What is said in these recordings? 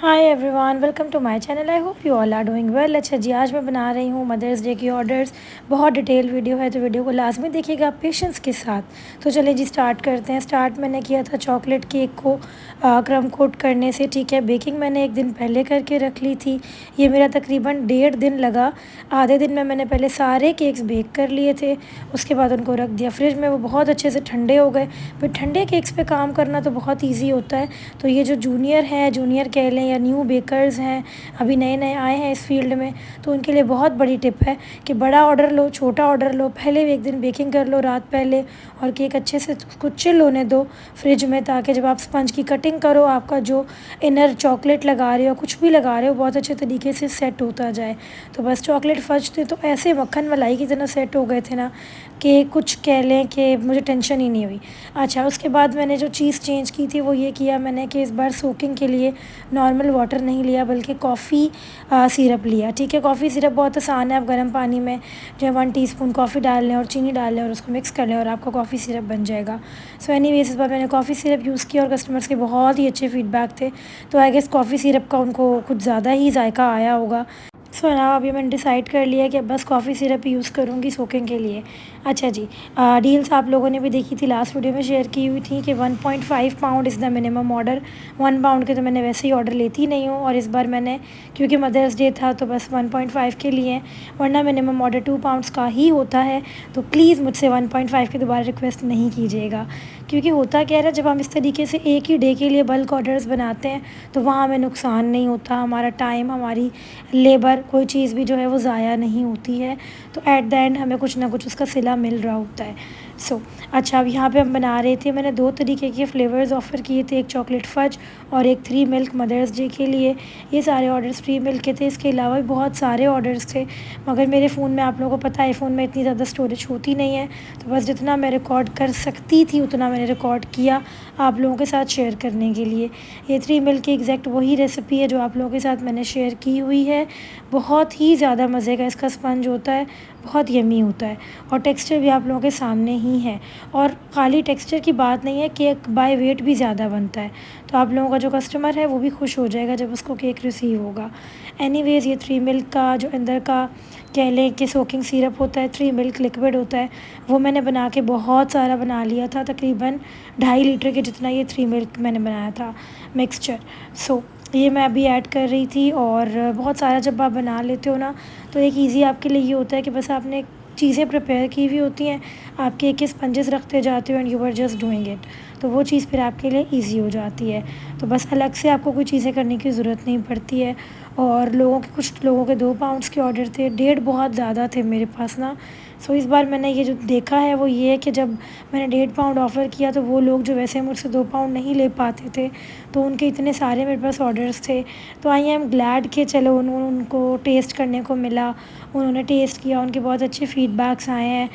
Hi everyone, welcome to my channel. I hope you all are doing well. अच्छा जी, आज मैं बना रही हूँ मदर्स डे की ऑर्डर्स। बहुत डिटेल वीडियो है तो वीडियो को लाजमी देखिएगा पेशेंस के साथ। तो चलिए जी स्टार्ट करते हैं। स्टार्ट मैंने किया था चॉकलेट केक को क्रम कोट करने से। ठीक है, बेकिंग मैंने एक दिन पहले करके रख ली थी। ये मेरा तकरीबन 1.5 दिन लगा। आधे दिन में मैंने पहले सारे केक्स बेक कर लिए थे, उसके बाद उनको रख दिया फ्रिज में। वो बहुत अच्छे से ठंडे हो गए। फिर ठंडे केक्स पे काम करना तो बहुत ईजी होता है। तो ये जो जूनियर कह लें या न्यू बेकर्स हैं, अभी नए नए आए हैं इस फील्ड में, तो उनके लिए बहुत बड़ी टिप है कि बड़ा ऑर्डर लो, छोटा ऑर्डर लो, पहले भी एक दिन बेकिंग कर लो रात पहले, और केक अच्छे से उसको चिल होने दो फ्रिज में, ताकि जब आप स्पंज की कटिंग करो आपका जो इनर चॉकलेट लगा रहे हो, कुछ भी लगा रहे हो, बहुत अच्छे तरीके से सेट होता जाए। तो बस चॉकलेट फज थे तो ऐसे मक्खन मलाई की तरह सेट हो गए थे ना कि कुछ कह लें कि मुझे टेंशन ही नहीं हुई। अच्छा, उसके बाद मैंने जो चीज़ चेंज की थी वो ये किया मैंने कि इस बार सोकिंग के लिए नॉर्मल वाटर नहीं लिया बल्कि कॉफ़ी सिरप लिया। ठीक है, कॉफ़ी सिरप बहुत आसान है। आप गर्म पानी में जो है 1 टीस्पून कॉफ़ी डाल लें और चीनी डाल लें और उसको मिक्स कर लें और आपका कॉफ़ी सिरप बन जाएगा। सो एनीवेज, इस बार मैंने कॉफ़ी सिरप यूज़ किया और कस्टमर्स के बहुत ही अच्छे फीडबैक थे। तो आई गेस कॉफ़ी सिरप का उनको कुछ ज़्यादा ही जायका आया होगा। सो ना अभी मैंने डिसाइड कर लिया कि बस कॉफ़ी सिरप यूज़ करूँगी सोकिंग के लिए। अच्छा जी, डील्स आप लोगों ने भी देखी थी, लास्ट वीडियो में शेयर की हुई थी कि 1.5 pound is the minimum order. 1 pound के तो मैंने वैसे ही ऑर्डर लेती नहीं हूँ, और इस बार मैंने क्योंकि मदर्स डे था तो बस 1.5 के लिए, वरना मिनिमम ऑर्डर 2 पाउंड्स का ही होता है। तो प्लीज़ मुझसे 1.5 की दोबारा रिक्वेस्ट नहीं कीजिएगा, क्योंकि होता क्या है ना, जब हम इस तरीके से एक ही डे के लिए बल्क ऑर्डर्स बनाते हैं तो वहाँ हमें नुकसान नहीं होता, हमारा टाइम, हमारी लेबर, कोई चीज़ भी जो है वो ज़ाया नहीं होती है। तो एट द एंड हमें कुछ ना कुछ उसका सिला मिल रहा होता है। अच्छा, अब यहाँ पे हम बना रहे थे, मैंने 2 तरीके के फ्लेवर्स ऑफ़र किए थे, एक चॉकलेट फज और एक 3 मिल्क मदर्स डे के लिए। ये सारे ऑर्डर्स 3 मिल्क के थे, इसके अलावा भी बहुत सारे ऑर्डर्स थे, मगर मेरे फ़ोन में, आप लोगों को पता है, फ़ोन में इतनी ज़्यादा स्टोरेज होती नहीं है। तो बस जितना मैं रिकॉर्ड कर सकती थी उतना मैंने रिकॉर्ड किया आप लोगों के साथ शेयर करने के लिए। ये 3 मिल्क की एग्जैक्ट वही रेसिपी है जो आप लोगों के साथ मैंने शेयर की हुई है। बहुत ही ज़्यादा मज़े का इसका स्पंज होता है, बहुत यमी होता है, और टेक्सचर भी आप लोगों के सामने ही है। और खाली टेक्सचर की बात नहीं है, केक बाय वेट भी ज़्यादा बनता है। तो आप लोगों का जो कस्टमर है वो भी खुश हो जाएगा जब उसको केक रिसीव होगा। एनीवेज़, ये 3 मिल्क का जो अंदर का कह लें कि सोकिंग सिरप होता है, 3 मिल्क लिक्विड होता है, वो मैंने बना के बहुत सारा बना लिया था, तकरीबन 2.5 लीटर के जितना ये 3 मिल्क मैंने बनाया था मिक्सचर। ये मैं अभी ऐड कर रही थी। और बहुत सारा जब आप बना लेते हो ना, तो एक ईज़ी आपके लिए ये होता है कि बस आपने चीज़ें प्रिपेयर की हुई होती हैं, आप केक के स्पंजेस रखते जाते हो and you are just doing it. तो वो चीज़ फिर आपके लिए ईज़ी हो जाती है। तो बस अलग से आपको कोई चीज़ें करने की ज़रूरत नहीं पड़ती है। और कुछ लोगों के 2 पाउंड्स के ऑर्डर थे, 1.5 बहुत ज़्यादा थे मेरे पास ना। इस बार मैंने ये जो देखा है वो ये है कि जब मैंने 1.5 पाउंड ऑफ़र किया तो वो लोग जो वैसे मुझसे 2 पाउंड नहीं ले पाते थे, तो उनके इतने सारे मेरे पास ऑर्डर्स थे। तो आई एम ग्लैड कि चलो उनको टेस्ट करने को मिला, उन्होंने टेस्ट किया, उनके बहुत अच्छे फीडबैक्स आए हैं।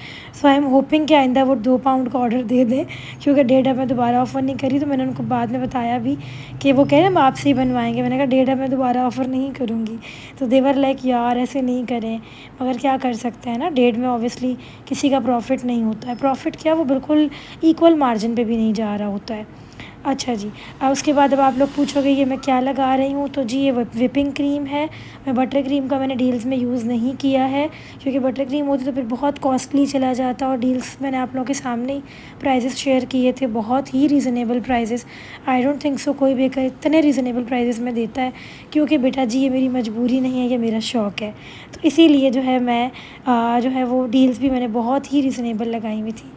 आई एम होपिंग कि आइंदा वो 2 पाउंड का ऑर्डर दे दें, क्योंकि 1.5 मैं दोबारा ऑफ़र नहीं करी। तो मैंने उनको बाद में बताया भी कि वो कह रहे हैं हम आपसे ही बनवाएंगे। मैंने कहा 1.5 मैं दोबारा ऑफ़र नहीं करूँगी। तो देवर लाइक यार ऐसे नहीं करें, मगर क्या कर सकते हैं ना, 1.5 में ऑब्वियसली किसी का प्रॉफिट नहीं होता है। प्रॉफिट क्या, वो बिल्कुल इक्वल मार्जिन पे भी नहीं जा रहा होता है। अच्छा जी, उसके बाद अब आप लोग पूछोगे ये मैं क्या लगा रही हूँ, तो जी ये विपिंग क्रीम है। मैं बटर क्रीम का मैंने डील्स में यूज़ नहीं किया है, क्योंकि बटर क्रीम होती तो फिर बहुत कॉस्टली चला जाता, और डील्स मैंने आप लोगों के सामने ही प्राइजेस शेयर किए थे, बहुत ही reasonable prices. I don't think so कोई बेकर इतने रीज़नेबल प्राइजेस में देता है, क्योंकि बेटा जी ये मेरी मजबूरी नहीं है, ये मेरा शौक़ है। तो इसीलिए जो है मैं जो है वो डील्स भी मैंने बहुत ही रीज़नेबल लगाई हुई थी।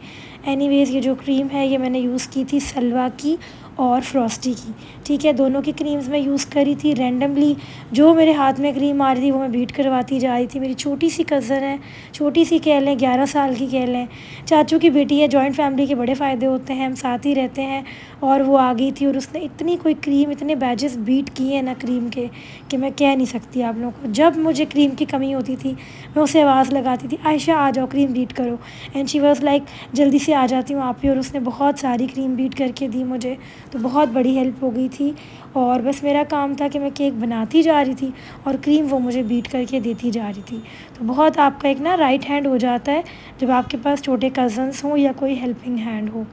एनीवेज़, ये जो क्रीम है ये मैंने यूज़ की थी सलवा की और फ्रॉस्टी की। ठीक है, दोनों की क्रीम्स मैं यूज़ करी थी रैंडमली। जो मेरे हाथ में क्रीम आ रही थी वो मैं बीट करवाती जा रही थी। मेरी छोटी सी कज़न है, छोटी सी कह लें, 11 साल की कह लें, चाचू की बेटी है। जॉइंट फैमिली के बड़े फ़ायदे होते हैं, हम साथ ही रहते हैं। और वो आ गई थी और उसने इतनी कोई क्रीम, इतने बैचेस बीट किए हैं ना क्रीम के, कि मैं कह नहीं सकती आप लोगों को। जब मुझे क्रीम की कमी होती थी मैं उसे आवाज़ लगाती थी, आयशा आ जाओ क्रीम बीट करो, एंड शी वाज़ लाइक जल्दी से आ जाती हूँ आप ही। और उसने बहुत सारी क्रीम बीट करके दी मुझे, तो बहुत बड़ी हेल्प हो गई थी। और बस मेरा काम था कि मैं केक बनाती जा रही थी और क्रीम वो मुझे बीट करके देती जा रही थी। तो बहुत आपका एक ना राइट हैंड हो जाता है जब आपके पास छोटे कज़न्स हों या कोई हेल्पिंग हैंड हो।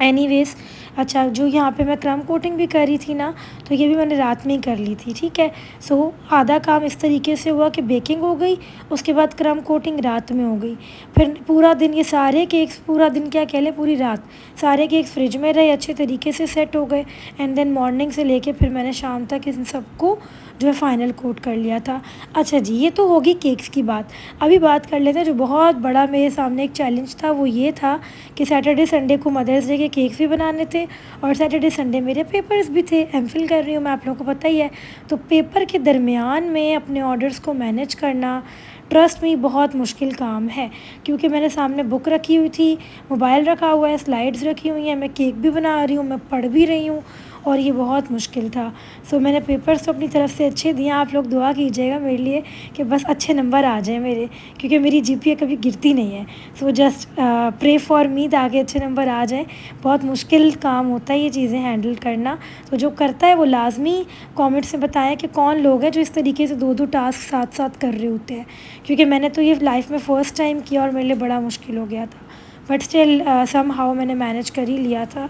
एनीवेज़, अच्छा, जो यहाँ पे मैं क्रम्ब कोटिंग भी कर रही थी ना, तो ये भी मैंने रात में ही कर ली थी, ठीक है। सो आधा काम इस तरीके से हुआ कि बेकिंग हो गई, उसके बाद क्रम्ब कोटिंग रात में हो गई। फिर पूरा दिन ये सारे केक्स, पूरा दिन क्या कह लें, पूरी रात सारे केक्स फ्रिज में रहे, अच्छे तरीके से सेट हो गए। एंड देन मॉर्निंग से लेके फिर मैंने शाम तक इन सबको जो है फ़ाइनल कोट कर लिया था। अच्छा जी, ये तो होगी केक्स की बात। अभी बात कर लेते हैं जो बहुत बड़ा मेरे सामने एक चैलेंज था, वो ये था कि सैटरडे संडे को मदर्स डे के केक्स भी बनाने थे और सैटरडे संडे मेरे पेपर्स भी थे। एमफिल कर रही हूँ मैं, आप लोगों को पता ही है। तो पेपर के दरमियान में अपने ऑर्डर्स को मैनेज करना, ट्रस्ट में बहुत मुश्किल काम है, क्योंकि मैंने सामने बुक रखी हुई थी, मोबाइल रखा हुआ है, स्लाइड्स रखी हुई हैं, मैं केक भी बना रही हूँ, मैं पढ़ भी रही हूँ और ये बहुत मुश्किल था। सो मैंने पेपर्स तो अपनी तरफ से अच्छे दिए। आप लोग दुआ कीजिएगा मेरे लिए कि बस अच्छे नंबर आ जाएँ मेरे, क्योंकि मेरी जीपीए कभी गिरती नहीं है। So just pray for me, ताकि अच्छे नंबर आ जाएँ। बहुत मुश्किल काम होता है ये चीज़ें हैंडल करना। तो जो करता है वो लाज़मी कमेंट्स में बताएं कि कौन लोग हैं जो इस तरीके से 2-2 टास्क साथ-साथ कर रहे होते हैं, क्योंकि मैंने तो ये लाइफ में फ़र्स्ट टाइम किया और मेरे लिए बड़ा मुश्किल हो गया था। बट स्टिल समहाउ मैंने मैनेज कर ही लिया था।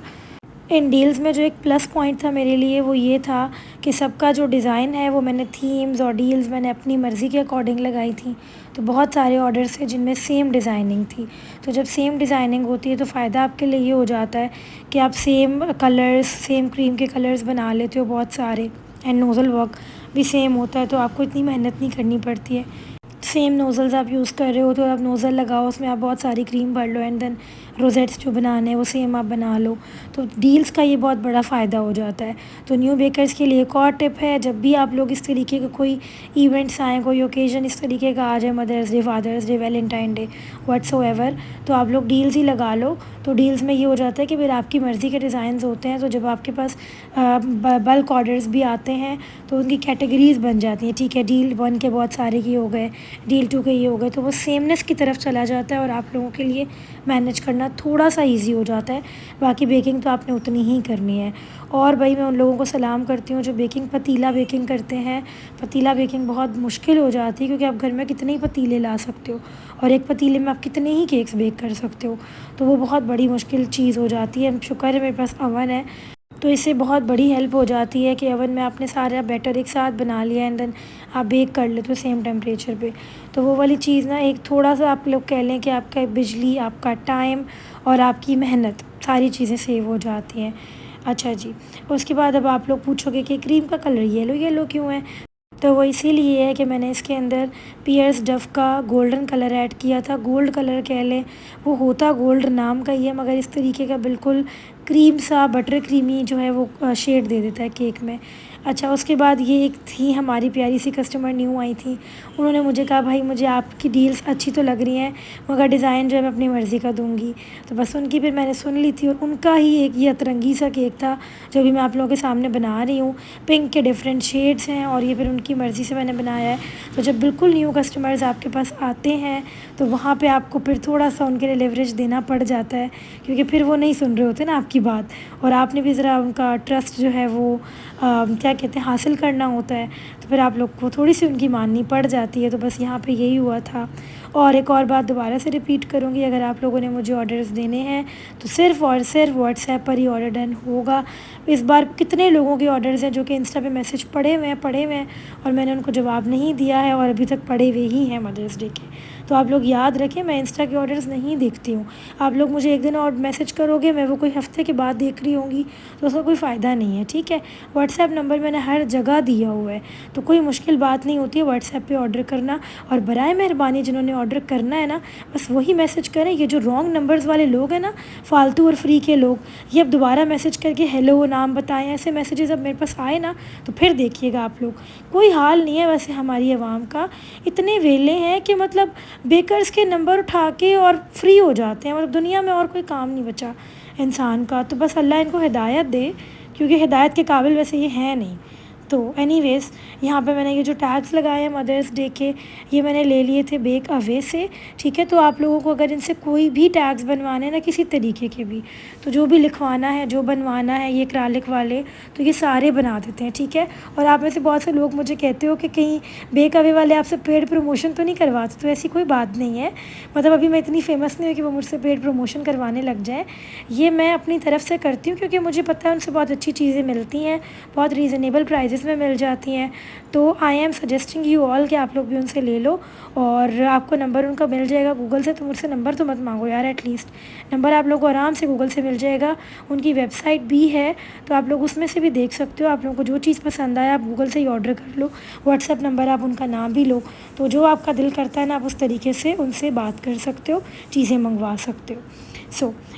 इन डील्स में जो एक प्लस पॉइंट था मेरे लिए वो ये था कि सबका जो डिज़ाइन है वो मैंने थीम्स और डील्स मैंने अपनी मर्ज़ी के अकॉर्डिंग लगाई थी। तो बहुत सारे ऑर्डर्स थे जिनमें सेम डिज़ाइनिंग थी। तो जब सेम डिज़ाइनिंग होती है तो फ़ायदा आपके लिए ये हो जाता है कि आप सेम कलर्स, सेम क्रीम के कलर्स बना लेते हो बहुत सारे। एंड नोज़ल वर्क भी सेम होता है, तो आपको इतनी मेहनत नहीं करनी पड़ती है। सेम नोज़ल्स आप यूज़ कर रहे हो तो आप नोज़ल लगाओ, उसमें आप बहुत सारी क्रीम भर लो एंड देन रोज़ेट्स जो बनाने हैं वो सेम आप बना लो। तो डील्स का ये बहुत बड़ा फ़ायदा हो जाता है। तो न्यू बेकर्स के लिए एक और टिप है, जब भी आप लोग इस तरीके का कोई इवेंट्स आएँ, कोई ओकेज़न इस तरीके का आ जाए, mother's day, father's day, valentine day, whatsoever, तो आप लोग डील्स ही लगा लो। तो डील्स में ये हो जाता है कि फिर आपकी मर्ज़ी के डिज़ाइंस होते हैं, तो जब आपके पास बल्क ऑर्डर्स भी आते हैं तो उनकी कैटेगरीज़ बन जाती हैं। ठीक है, डील 1 के बहुत सारे ये हो गए, डील 2 के ये हो गए, तो वो सेमनेस की तरफ चला जाता है और आप लोगों के लिए मैनेज करना थोड़ा सा ईज़ी हो जाता है। बाकी बेकिंग तो आपने उतनी ही करनी है। और भाई मैं उन लोगों को सलाम करती हूँ जो बेकिंग पतीला बेकिंग करते हैं। पतीला बेकिंग बहुत मुश्किल हो जाती है, क्योंकि आप घर में कितने ही पतीले ला सकते हो और एक पतीले में आप कितने ही केक्स बेक कर सकते हो। तो वो बहुत बड़ी मुश्किल चीज़ हो जाती है। शुक्र है मेरे पास अवन है, तो इससे बहुत बड़ी हेल्प हो जाती है कि अवन में आपने सारा बैटर एक साथ बना लिया एंड देन आप बेक कर लेते हो सेम टेम्परेचर पे। तो वो वाली चीज़ ना, एक थोड़ा सा आप लोग कह लें कि आपका बिजली, आपका टाइम और आपकी मेहनत, सारी चीज़ें सेव हो जाती हैं। अच्छा जी, उसके बाद अब आप लोग पूछोगे कि क्रीम का कलर येलो येलो क्यों है? तो वो इसीलिए है कि मैंने इसके अंदर पियर्स डव का गोल्डन कलर ऐड किया था। गोल्ड कलर कह लें, वो होता गोल्ड नाम का ही है, मगर इस तरीके का बिल्कुल क्रीम सा, बटर क्रीमी जो है वो शेड दे देता है केक में। अच्छा, उसके बाद ये एक थी हमारी प्यारी सी कस्टमर न्यू आई थी। उन्होंने मुझे कहा, भाई मुझे आपकी डील्स अच्छी तो लग रही हैं, मगर डिज़ाइन जो है मैं अपनी मर्ज़ी का दूँगी। तो बस उनकी फिर मैंने सुन ली थी और उनका ही एक ये अतरंगी सा केक था जो भी मैं आप लोगों के सामने बना रही हूँ। पिंक के डिफरेंट शेड्स हैं और ये फिर उनकी मर्ज़ी से मैंने बनाया है। तो जब बिल्कुल न्यू कस्टमर्स आपके पास आते हैं तो वहाँ पे आपको फिर थोड़ा सा उनके लिए लेवरेज देना पड़ जाता है, क्योंकि फिर वो नहीं सुन रहे होते ना आपकी बात, और आपने भी ज़रा उनका ट्रस्ट जो है वो क्या कहते हैं, हासिल करना होता है। तो फिर आप लोग को थोड़ी सी उनकी माननी पड़ जाती है। तो बस यहाँ पे यही हुआ था। और एक और बात दोबारा से रिपीट करूँगी, अगर आप लोगों ने मुझे ऑर्डर्स देने हैं तो सिर्फ़ और सिर्फ व्हाट्सएप पर ही ऑर्डर डन होगा। इस बार कितने लोगों के ऑर्डर्स हैं जो कि इंस्टा पे मैसेज पड़े हुए हैं और मैंने उनको जवाब नहीं दिया है और अभी तक पड़े हुए ही हैं मदर्स डे के। तो आप लोग याद रखें, मैं इंस्टा के ऑर्डर्स नहीं देखती हूँ। आप लोग मुझे एक दिन और मैसेज करोगे, मैं वो कोई हफ़्ते के बाद देख रही होंगी, तो उसका कोई फ़ायदा नहीं है। ठीक है, व्हाट्सएप नंबर मैंने हर जगह दिया हुआ है, तो कोई मुश्किल बात नहीं होती है व्हाट्सएप पे ऑर्डर करना। और बराए मेहरबानी जिन्होंने ऑर्डर करना है ना, बस वही मैसेज करें। ये जो रॉन्ग नंबर्स वाले लोग हैं ना, फालतू और फ्री के लोग, ये अब दोबारा मैसेज करके हेलो, नाम बताएं, ऐसे मैसेजेस अब मेरे पास आए ना, तो फिर देखिएगा आप लोग। कोई हाल नहीं है वैसे हमारी आवाम का, इतने वेले हैं कि मतलब बेकर्स के नंबर उठा के और फ्री हो जाते हैं। मतलब दुनिया में और कोई काम नहीं बचा इंसान का। तो बस अल्लाह इनको हिदायत दे, क्योंकि हिदायत के काबिल वैसे ये हैं नहीं। तो एनीवेज़ यहाँ पे मैंने ये जो टैग्स लगाए हैं मदर्स डे के, ये मैंने ले लिए थे बेक अवे से, ठीक है। तो आप लोगों को अगर इनसे कोई भी टैग्स बनवाने हैं ना, किसी तरीके के भी, तो जो भी लिखवाना है, जो बनवाना है, ये एक्रालिक वाले तो ये सारे बना देते हैं, ठीक है। और आप में से बहुत से लोग मुझे कहते हो कि कहीं बेक अवे वाले आपसे पेड प्रमोशन तो नहीं करवाते, तो ऐसी कोई बात नहीं है। मतलब अभी मैं इतनी फ़ेमस नहीं हुई कि वो मुझसे पेड प्रमोशन करवाने लग जाएँ। ये मैं अपनी तरफ से करती हूँ क्योंकि मुझे पता है उनसे बहुत अच्छी चीज़ें मिलती हैं, बहुत रीज़नेबल प्राइसेस में मिल जाती हैं। तो I am suggesting you all कि आप लोग भी उनसे ले लो, और आपको नंबर उनका मिल जाएगा गूगल से। तो मुझसे नंबर तो मत मांगो यार, एटलीस्ट नंबर आप लोगों को आराम से गूगल से मिल जाएगा। उनकी वेबसाइट भी है, तो आप लोग उसमें से भी देख सकते हो। आप लोगों को जो चीज़ पसंद आए आप गूगल से ही ऑर्डर कर लो। व्हाट्सएप नंबर, आप उनका नाम भी लो, तो जो आपका दिल करता है ना, आप उस तरीके से उनसे बात कर सकते हो, चीज़ें मंगवा सकते हो।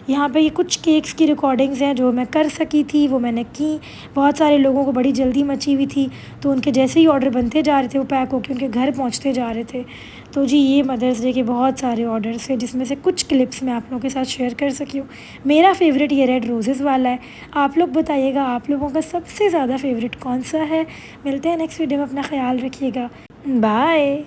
यहाँ पे ये कुछ केक्स की रिकॉर्डिंग्स हैं जो मैं कर सकी थी, वो मैंने की। बहुत सारे लोगों को बड़ी जल्दी मची हुई थी, तो उनके जैसे ही ऑर्डर बनते जा रहे थे, वो पैक होकर उनके घर पहुँचते जा रहे थे। तो जी, ये मदर्स डे के बहुत सारे ऑर्डर्स हैं, जिसमें से कुछ क्लिप्स मैं आप लोगों के साथ शेयर कर सकी हूँ। मेरा फ़ेवरेट ये रेड रोज़ेज़ वाला है। आप लोग बताइएगा आप लोगों का सबसे ज़्यादा फ़ेवरेट कौन सा है। मिलते हैं नेक्स्ट वीडियो में, अपना ख्याल रखिएगा, बाय।